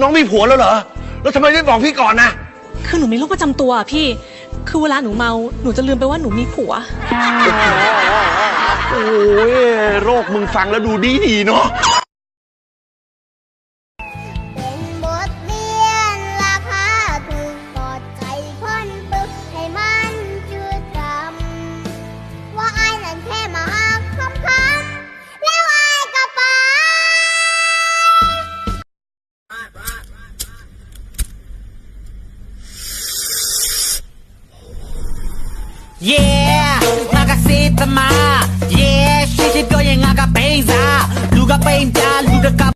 น้องมีผัวแล้วเหรอแล้วทำไมไม่บอกพี่ก่อนนะคือหนูมีโรคประจำตัวอะพี่คือเวลาหนูเมาหนูจะลืมไปว่าหนูมีผัวโอ้ยโรคมึงฟังแล้วดูดีเนาะเป็นบทเรียนราคาถูกกอดใจพ้นบึกให้มันจืดจำว่าไอ้นั่นแค่มาหักคำแล้วไอ้ก็ไป Yeah, nakasita ma. Yeah, shishipyoye nga penza. Luga penza, luga ka.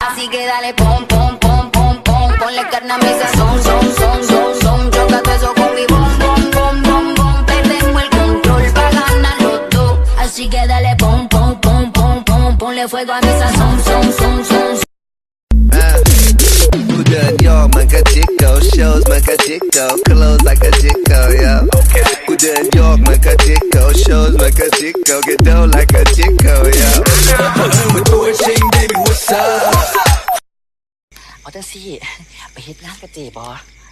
Así que dale pom pom pom pom pom, ponle carne a mi sazón, son son son son, chócate eso con mi bom bom bom bom bom, perdemos el control para ganar los dos. Así que dale pom pom pom pom pom, ponle fuego a mi sazón, son son son. กูเดินโยกมันก็จิกโก shows มันก็จิกโก close like a jiggo yeah กูเดินโยกมันก็จิกโก shows มันก็จิกโก get down like a jiggo yeah มาตัวจริง baby what's up เอาจังสิไปเฮ็ดงานกะเจบ่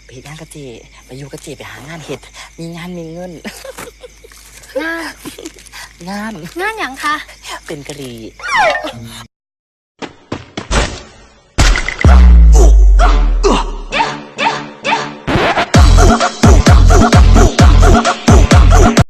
ไปเฮ็ดงานกะเจไปอยู่กะเจไปหางานเฮ็ดมีงานมีเงินงานงานหยังคะ เป็นกะหรี่